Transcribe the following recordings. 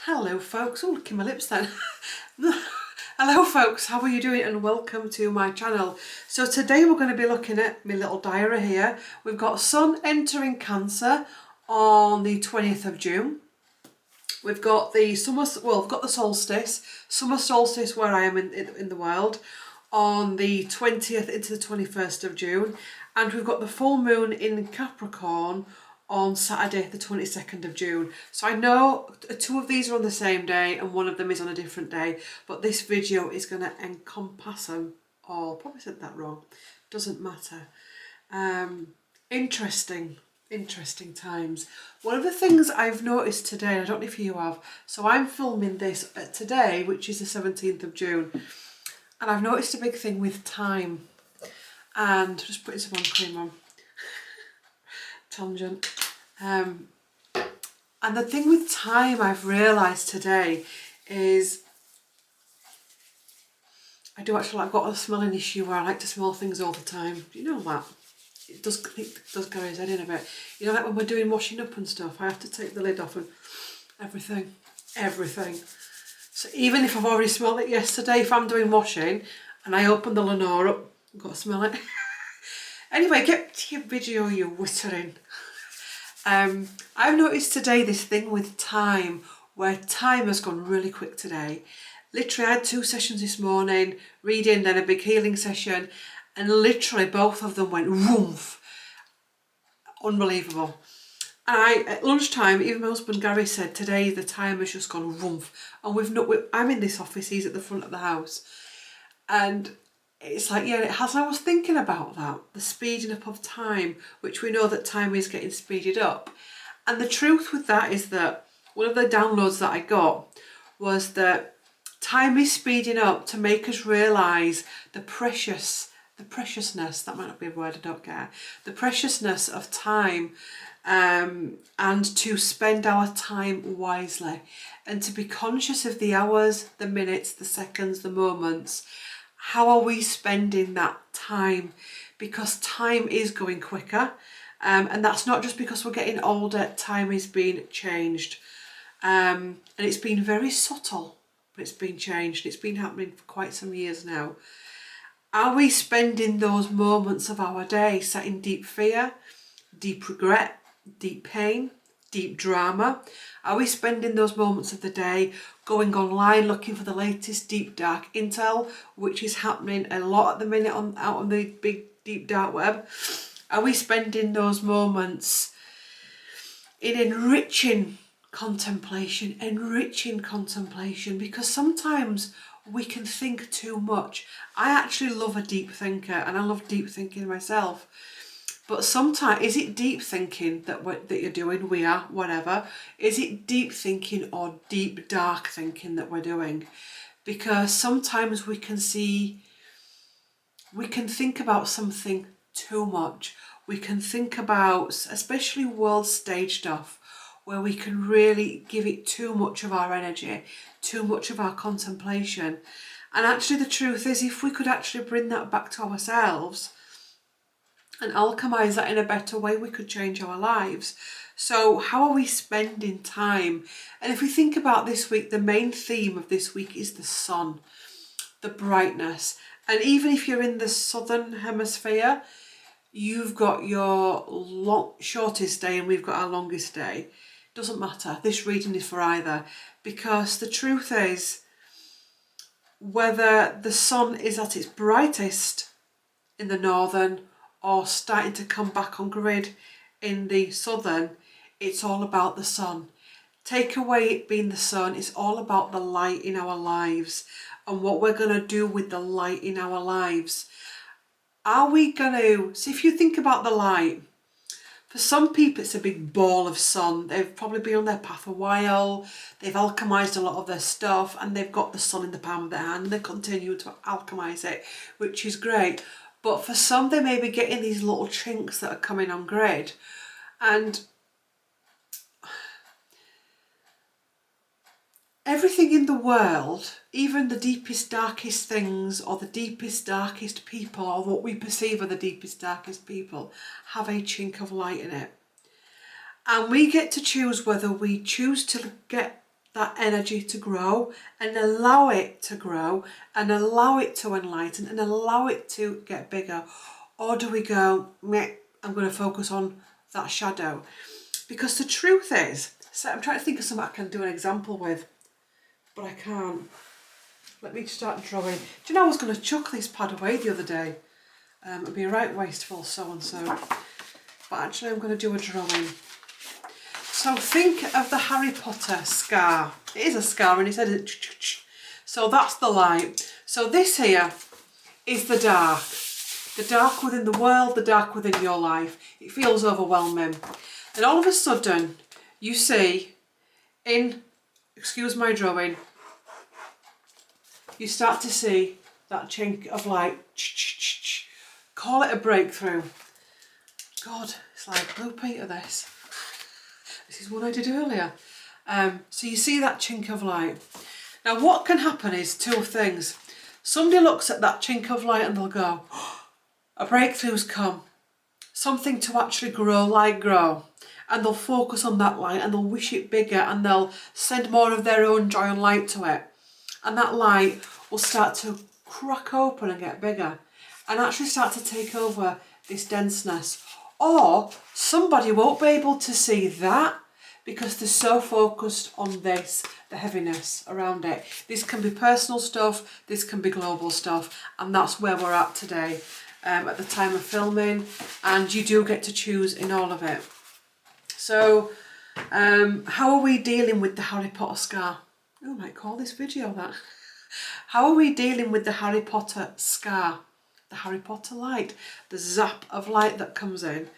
Hello folks, oh look at my lips then. Hello folks, how are you doing and welcome to my channel. So today we're going to be looking at my little diary here. We've got Sun entering Cancer on the 20th of June. We've got the we've got the solstice, summer solstice where I am in the world on the 20th into the 21st of June. And we've got the full moon in Capricorn on Saturday the 22nd of June. So I know two of these are on the same day and one of them is on a different day, but this video is going to encompass them all. Probably said that wrong, doesn't matter. Interesting times. One of the things I've noticed today, I don't know if you have, so I'm filming this today, which is the 17th of June, and I've noticed a big thing with time, and just putting some cream on. Tangent. And the thing with time I've realised today is I've got a smelling issue where I like to smell things all the time. Do you know that? It does go his head in a bit. You know, like when we're doing washing up and stuff, I have to take the lid off and everything. So even if I've already smelled it yesterday, if I'm doing washing and I open the Lenore up, I've got to smell it. Anyway, get to your video, you wittering. I've noticed today this thing with time, where time has gone really quick today. Literally, I had 2 sessions this morning, reading, then a big healing session, and literally both of them went woof. Unbelievable. And at lunchtime, even my husband Gary said today the time has just gone woof. And I'm in this office, he's at the front of the house, and it's like, yeah, it has. I was thinking about that, the speeding up of time, which we know that time is getting speeded up. And the truth with that is that one of the downloads that I got was that time is speeding up to make us realise the preciousness, that might not be a word, I don't care, the preciousness of time, and to spend our time wisely and to be conscious of the hours, the minutes, the seconds, the moments. How are we spending that time? Because time is going quicker, and that's not just because we're getting older. Time is being changed, and it's been very subtle, but it's been changed. It's been happening for quite some years now. Are we spending those moments of our day sat in deep fear, deep regret, deep pain, deep drama? Are we spending those moments of the day going online looking for the latest deep dark intel, which is happening a lot at the minute out on the big deep dark web? Are we spending those moments in enriching contemplation? Because sometimes we can think too much. I actually love a deep thinker, and I love deep thinking myself. But sometimes, is it deep thinking that you're doing? We are, whatever. Is it deep thinking or deep dark thinking that we're doing? Because sometimes we can think about something too much. We can think about, especially world stage stuff, where we can really give it too much of our energy, too much of our contemplation. And actually the truth is, if we could actually bring that back to ourselves and alchemize that in a better way, we could change our lives. So how are we spending time? And if we think about this week, the main theme of this week is the sun, the brightness. And even if you're in the southern hemisphere, you've got your shortest day and we've got our longest day. Doesn't matter. This reading is for either, because the truth is, whether the sun is at its brightest in the northern or starting to come back on grid in the southern, it's all about the sun. Take away it being the sun, it's all about the light in our lives and what we're going to do with the light in our lives. Are we going to, so if you think about the light, for some people it's a big ball of sun. They've probably been on their path a while, they've alchemized a lot of their stuff, and they've got the sun in the palm of their hand, and they continue to alchemize it, which is great. But for some, they may be getting these little chinks that are coming on grid. And everything in the world, even the deepest, darkest things, or the deepest, darkest people, or what we perceive are the deepest, darkest people, have a chink of light in it. And we get to choose whether we choose to get that energy to grow and allow it to grow and allow it to enlighten and allow it to get bigger? Or do we go, meh, I'm going to focus on that shadow? Because the truth is, so I'm trying to think of something I can do an example with, but I can't. Let me start drawing. Do you know I was going to chuck this pad away the other day? It'd be a right wasteful so-and-so. But actually I'm going to do a drawing. So think of the Harry Potter scar. It is a scar and it said it. So that's the light. So this here is the dark. The dark within the world, the dark within your life. It feels overwhelming. And all of a sudden you see in, excuse my drawing, you start to see that chink of light. Call it a breakthrough. God, it's like Blue Peter this. This is what I did earlier. So you see that chink of light. Now what can happen is two things. Somebody looks at that chink of light and they'll go, oh, a breakthrough's come. Something to actually grow. And they'll focus on that light and they'll wish it bigger and they'll send more of their own joy and light to it. And that light will start to crack open and get bigger and actually start to take over this denseness. Or somebody won't be able to see that because they're so focused on this, the heaviness around it. This can be personal stuff, this can be global stuff, and that's where we're at today at the time of filming, and you do get to choose in all of it. So how are we dealing with the Harry Potter scar? Oh, I might call this video that. How are we dealing with the Harry Potter scar? The Harry Potter light, the zap of light that comes in,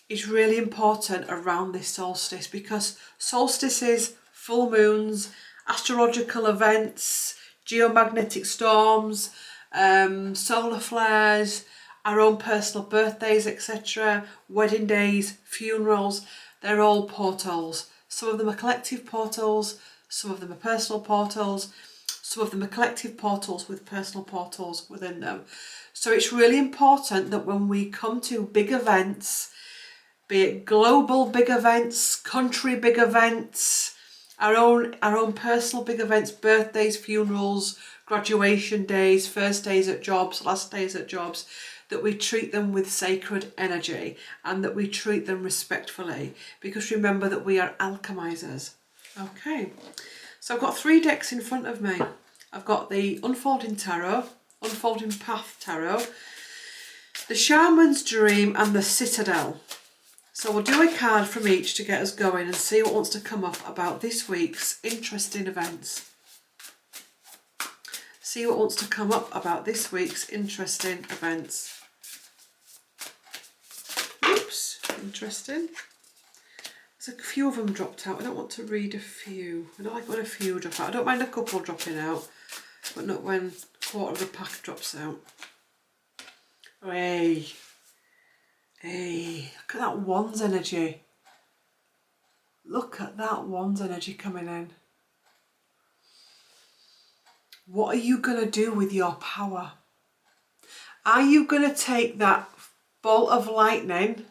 is really important around this solstice, because solstices, full moons, astrological events, geomagnetic storms, solar flares, our own personal birthdays, etc., wedding days, funerals, they're all portals. Some of them are collective portals, some of them are personal portals, some of them are collective portals with personal portals within them. So it's really important that when we come to big events, be it global big events, country big events, our own personal big events, birthdays, funerals, graduation days, first days at jobs, last days at jobs, that we treat them with sacred energy and that we treat them respectfully, because remember that we are alchemizers. Okay, so I've got 3 decks in front of me. I've got the Unfolding Tarot, Unfolding Path Tarot, the Shaman's Dream and the Citadel. So we'll do a card from each to get us going and see what wants to come up about this week's interesting events. See what wants to come up about this week's interesting events. Oops, interesting. There's a few of them dropped out. I don't want to read a few. I don't like when a few drop out. I don't mind a couple dropping out, but not when a quarter of the pack drops out. Hey, look at that Wands energy. Look at that Wands energy coming in. What are you going to do with your power? Are you going to take that bolt of lightning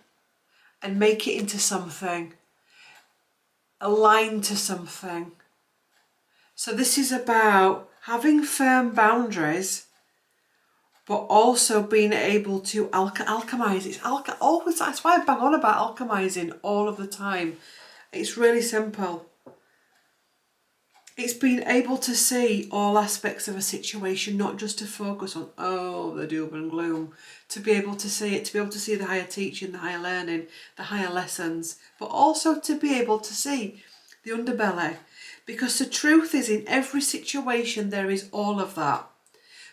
and make it into something? Aligned to something? So this is about having firm boundaries, but also being able to alchemize. It's always, that's why I bang on about alchemizing all of the time. It's really simple. It's being able to see all aspects of a situation, not just to focus on, oh, the doom and gloom. To be able to see it, to be able to see the higher teaching, the higher learning, the higher lessons, but also to be able to see the underbelly. Because the truth is, in every situation there is all of that.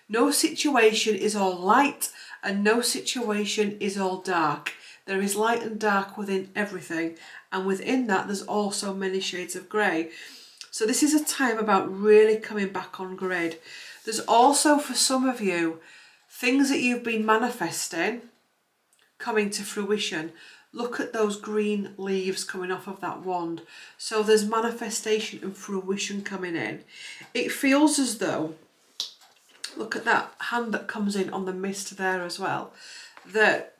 No situation is all light and no situation is all dark. There is light and dark within everything, and within that there's also many shades of grey. So this is a time about really coming back on grid. There's also, for some of you, things that you've been manifesting coming to fruition. Look at those green leaves coming off of that wand. So there's manifestation and fruition coming in. It feels as though, look at that hand that comes in on the mist there as well, that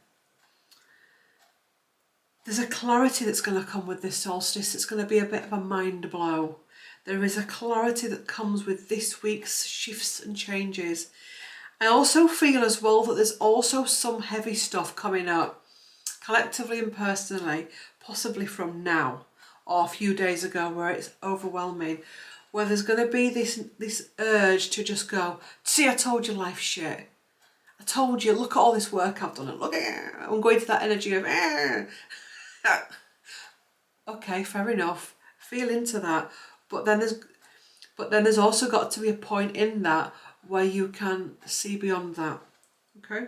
There's a clarity that's going to come with this solstice. It's going to be a bit of a mind blow. There is a clarity that comes with this week's shifts and changes. I also feel as well that there's also some heavy stuff coming up, collectively and personally, possibly from now or a few days ago, where it's overwhelming, where there's going to be this urge to just go, see, I told you life's shit. I told you, look at all this work I've done, and look, I'm going to that energy of, okay, fair enough, feel into that, but then there's also got to be a point in that where you can see beyond that. Okay.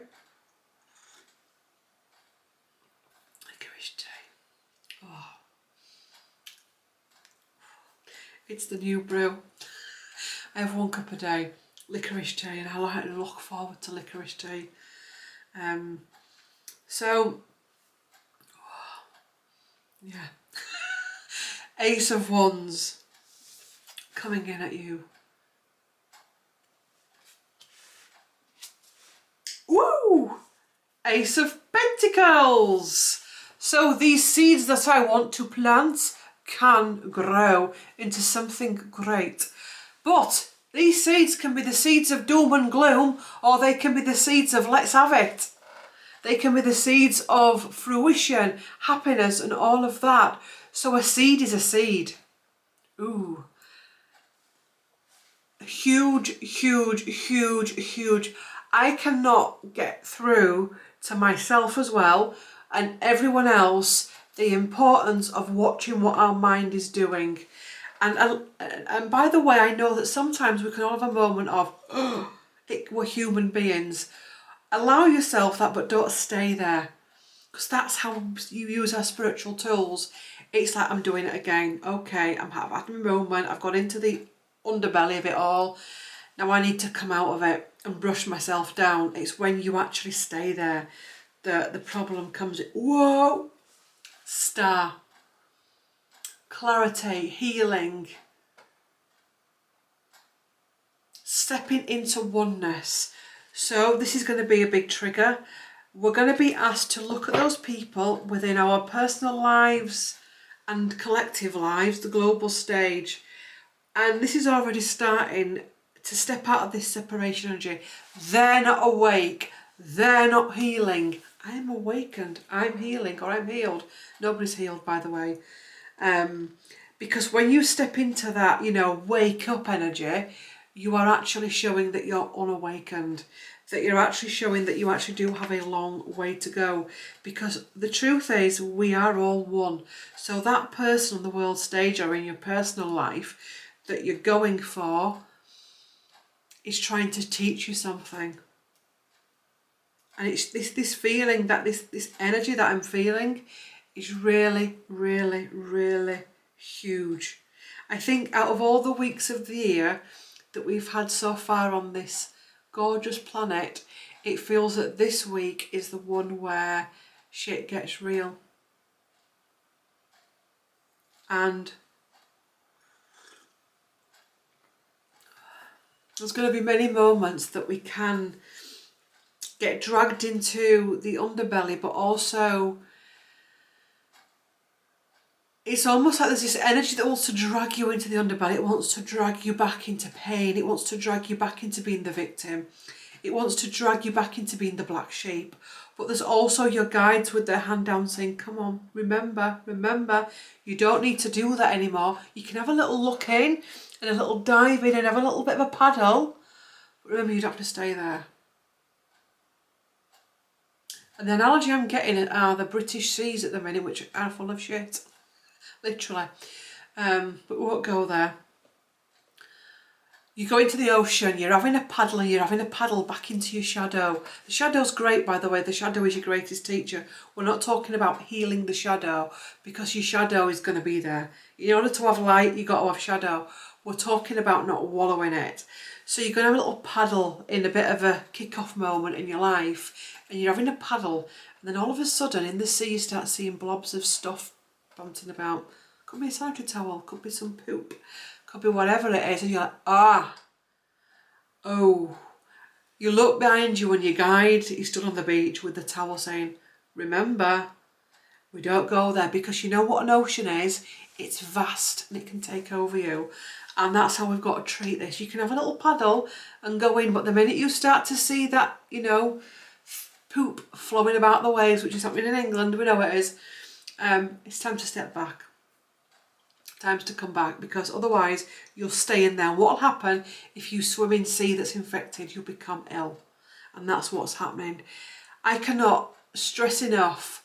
Licorice tea. Oh, it's the new brew. I have 1 cup a day, licorice tea, and I like to look forward to licorice tea. So, yeah. Ace of Wands coming in at you. Woo! Ace of Pentacles. So these seeds that I want to plant can grow into something great. But these seeds can be the seeds of doom and gloom, or they can be the seeds of let's have it. They can be the seeds of fruition, happiness, and all of that. So a seed is a seed. Ooh. Huge, huge, huge, huge. I cannot get through to myself as well and everyone else the importance of watching what our mind is doing. And by the way, I know that sometimes we can all have a moment of, oh, we're human beings. Allow yourself that, but don't stay there. Because that's how you use our spiritual tools. It's like, I'm doing it again. Okay, I've had a moment. I've got into the underbelly of it all. Now I need to come out of it and brush myself down. It's when you actually stay there that the problem comes in. Whoa! Star. Clarity, healing. Stepping into oneness. So this is going to be a big trigger. We're going to be asked to look at those people within our personal lives and collective lives, the global stage. And this is already starting to step out of this separation energy. They're not awake. They're not healing. I'm awakened. I'm healing, or I'm healed. Nobody's healed, by the way. Because when you step into that, wake up energy, you are actually showing that you're unawakened. That you're actually showing that you actually do have a long way to go. Because the truth is, we are all one. So that person on the world stage or in your personal life that you're going for is trying to teach you something. And it's this feeling, that this energy that I'm feeling is really, really, really huge. I think out of all the weeks of the year that we've had so far on this gorgeous planet, it feels that this week is the one where shit gets real. And there's going to be many moments that we can get dragged into the underbelly, but also it's almost like there's this energy that wants to drag you into the underbelly. It wants to drag you back into pain. It wants to drag you back into being the victim. It wants to drag you back into being the black sheep. But there's also your guides with their hand down saying, come on, remember, you don't need to do that anymore. You can have a little look in and a little dive in and have a little bit of a paddle. But remember, you don't have to stay there. And the analogy I'm getting are the British seas at the minute, which are full of shit. Literally. But we won't go there. You go into the ocean, you're having a paddle and you're having a paddle back into your shadow. The shadow's great, by the way. The shadow is your greatest teacher. We're not talking about healing the shadow, because your shadow is going to be there. In order to have light, you've got to have shadow. We're talking about not wallowing it. So you're going to have a little paddle in a bit of a kick-off moment in your life, and you're having a paddle, and then all of a sudden in the sea you start seeing blobs of stuff bouncing about. Could be a sanitary towel, could be some poop, could be whatever it is, and you're like, oh. You look behind you and your guide, he stood on the beach with the towel saying, remember, We don't go there, because you know what an ocean is? It's vast and it can take over you. And that's how we've got to treat this. You can have a little paddle and go in, but the minute you start to see that, you know, poop flowing about the waves, which is happening in England, we know it is, it's time to step back. Time to come back, because otherwise you'll stay in there. What will happen if you swim in sea that's infected? You'll become ill. And that's what's happening. I cannot stress enough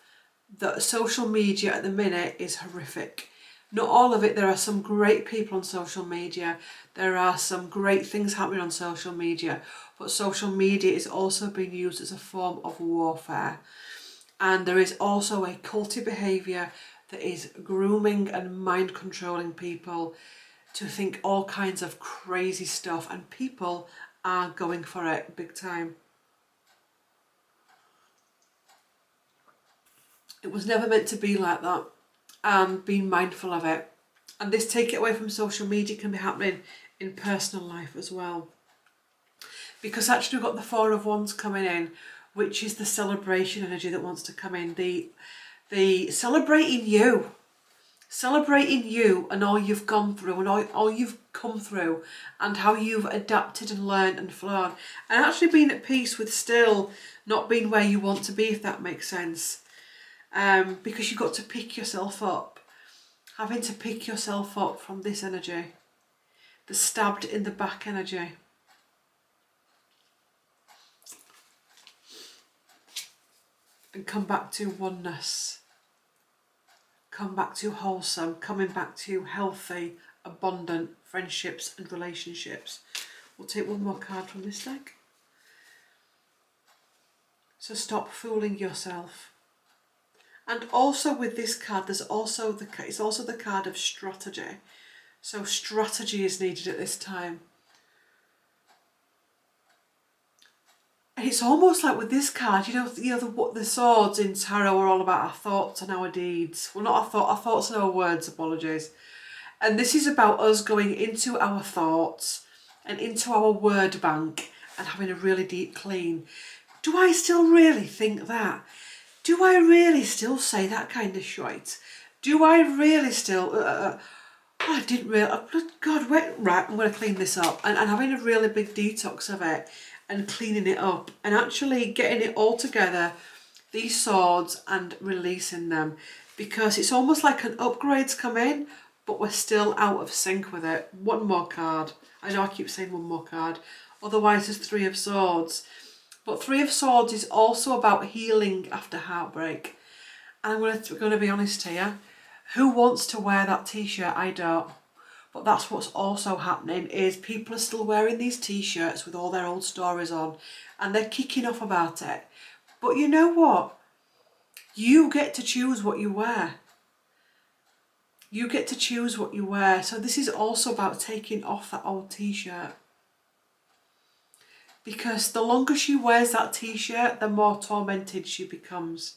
that social media at the minute is horrific. Not all of it. There are some great people on social media. There are some great things happening on social media. But social media is also being used as a form of warfare. And there is also a culty behaviour that is grooming and mind controlling people to think all kinds of crazy stuff. And people are going for it big time. It was never meant to be like that, and being mindful of it. And this take it away from social media can be happening in personal life as well. Because actually we've got the Four of Wands coming in, which is the celebration energy that wants to come in. The celebrating you and all you've gone through and all you've come through and how you've adapted and learned and flown. And actually being at peace with still not being where you want to be, if that makes sense. Because you've got to pick yourself up. Having to pick yourself up from this energy. The stabbed in the back energy. And come back to oneness. Come back to wholesome. Coming back to healthy, abundant friendships and relationships. We'll take one more card from this deck. So stop fooling yourself. And also with this card, it's also the card of strategy. So strategy is needed at this time. And it's almost like with this card, the swords in tarot are all about our thoughts and our deeds. Well, not our thoughts and our words, apologies. And this is about us going into our thoughts and into our word bank and having a really deep clean. Do I still really think that? Do I really still say that kind of shite? Do I really still... I didn't really... God, wait, right, I'm going to clean this up. And having a really big detox of it and cleaning it up and actually getting it all together, these swords, and releasing them. Because it's almost like an upgrade's come in, but we're still out of sync with it. One more card. I know I keep saying one more card. Otherwise, there's Three of Swords. But Three of Swords is also about healing after heartbreak. And I'm going to be honest here. Who wants to wear that t-shirt? I don't. But that's what's also happening, is people are still wearing these t-shirts with all their old stories on. And they're kicking off about it. But you know what? You get to choose what you wear. You get to choose what you wear. So this is also about taking off that old t-shirt. Because the longer she wears that t-shirt, the more tormented she becomes.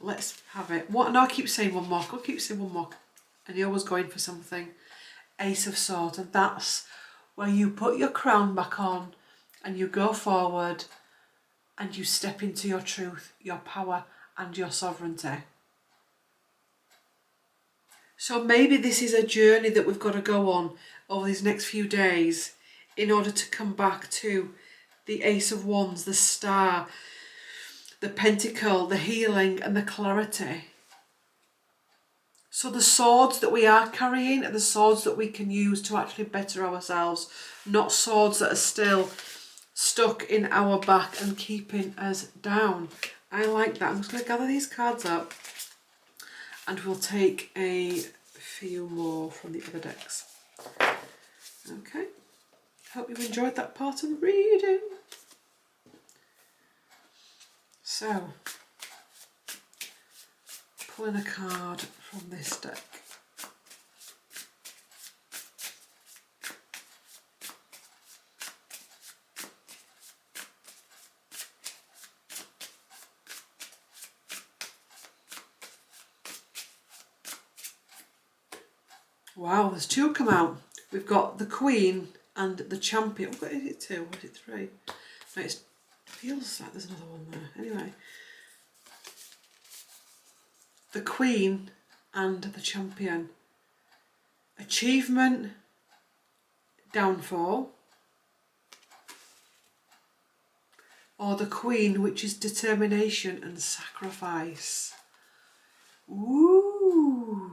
Let's have it. What? No, I keep saying one more. I'll keep saying one more. And you're always going for something. Ace of Swords. And that's where you put your crown back on and you go forward and you step into your truth, your power and your sovereignty. So maybe this is a journey that we've got to go on over these next few days in order to come back to the Ace of Wands, the Star, the Pentacle, the healing and the clarity. So the swords that we are carrying are the swords that we can use to actually better ourselves, not swords that are still stuck in our back and keeping us down. I like that. I'm just going to gather these cards up and we'll take a few more from the other decks. Okay. Hope you enjoyed that part of the reading. So, pulling a card from this deck. Wow, there's two come out. We've got the Queen and the Champion. What is it, two? Or is it three? No, it feels like there's another one there. Anyway. the Queen and the Champion. Achievement, downfall. Or the Queen, which is determination and sacrifice. Ooh.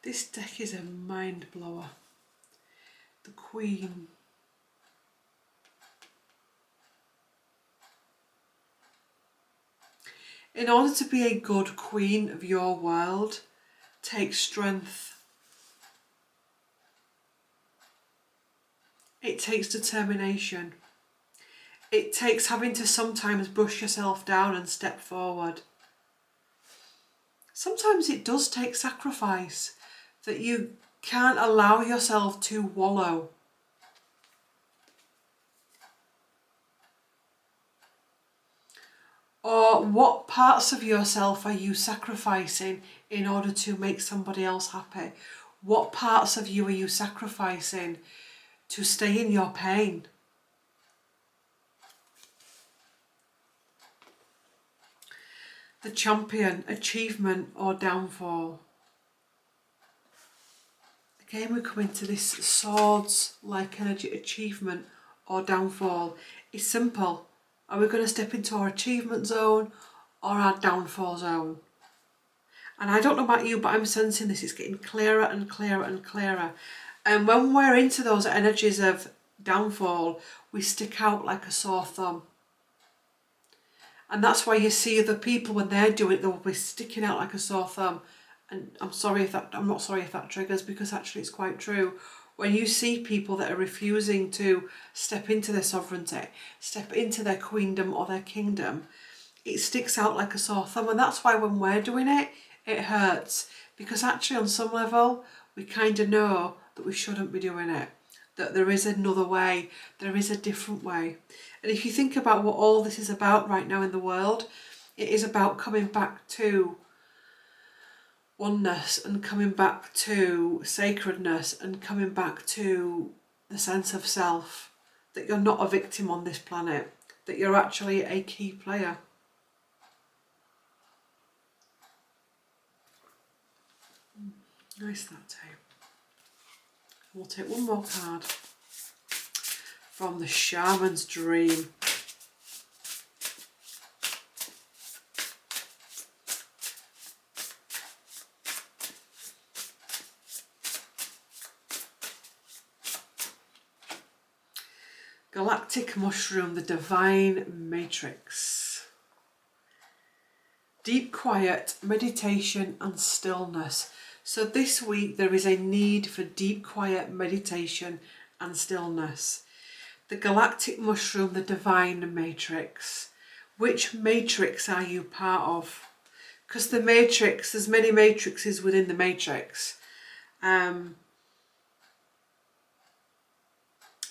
This deck is a mind blower. The Queen. In order to be a good queen of your world, take strength. It takes determination. It takes having to sometimes brush yourself down and step forward. Sometimes it does take sacrifice, that you can't allow yourself to wallow. Or what parts of yourself are you sacrificing in order to make somebody else happy? What parts of you are you sacrificing to stay in your pain? The Champion, achievement or downfall. Again, we come into this swords-like energy, achievement or downfall. It's simple. Are we going to step into our achievement zone or our downfall zone? And I don't know about you, but I'm sensing this. It's getting clearer and clearer and clearer. And when we're into those energies of downfall, we stick out like a sore thumb. And that's why you see other people, when they're doing it, they'll be sticking out like a sore thumb. And I'm not sorry if that triggers, because actually it's quite true. When you see people that are refusing to step into their sovereignty, step into their queendom or their kingdom, it sticks out like a sore thumb. And that's why when we're doing it, it hurts. Because actually on some level, we kind of know that we shouldn't be doing it. That there is another way, there is a different way. And if you think about what all this is about right now in the world, it is about coming back to oneness and coming back to sacredness and coming back to the sense of self, that you're not a victim on this planet, that you're actually a key player. Nice that too. We'll take one more card from the Shaman's Dream. Galactic Mushroom, the Divine Matrix. Deep quiet, meditation and stillness. So this week there is a need for deep quiet meditation and stillness. The Galactic Mushroom, the Divine Matrix. Which matrix are you part of? Because the matrix, there's many matrices within the matrix.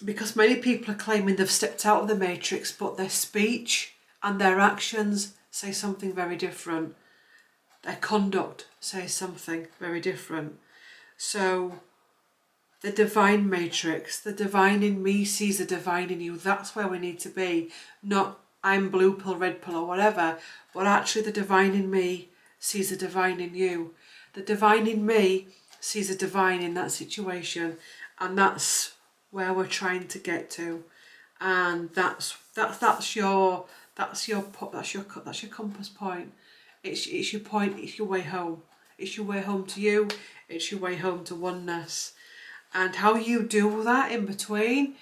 Because many people are claiming they've stepped out of the matrix, but their speech and their actions say something very different. Their conduct says something very different. So the divine matrix, the divine in me sees the divine in you. That's where we need to be. Not I'm blue pill, red pill or whatever, but actually the divine in me sees the divine in you. The divine in me sees the divine in that situation, and that's where we're trying to get to. And that's your compass point. It's your point, it's your way home. It's your way home to you, it's your way home to oneness. And how you do that in between,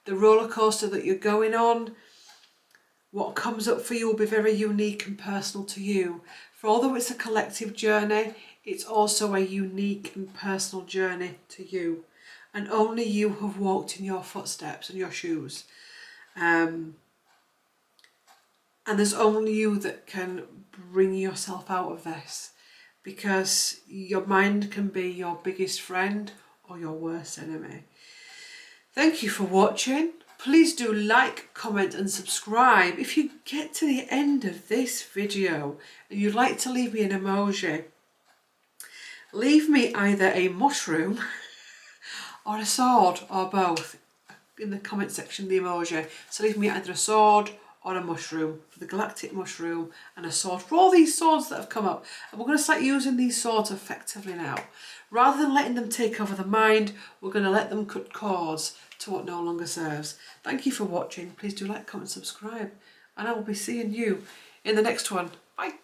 the roller coaster that you're going on, what comes up for you will be very unique and personal to you. For although it's a collective journey, it's also a unique and personal journey to you. And only you have walked in your footsteps and your shoes. And there's only you that can bring yourself out of this, because your mind can be your biggest friend or your worst enemy. Thank you for watching. Please do like, comment and subscribe. If you get to the end of this video and you'd like to leave me an emoji, leave me either a mushroom or a sword or both. in the comment section the emoji. So leave me either a sword or a mushroom, for the galactic mushroom, and a sword for all these swords that have come up. And we're going to start using these swords effectively now. Rather than letting them take over the mind, we're going to let them cut cords to what no longer serves. Thank you for watching. Please do like, comment, subscribe, and I will be seeing you in the next one. Bye.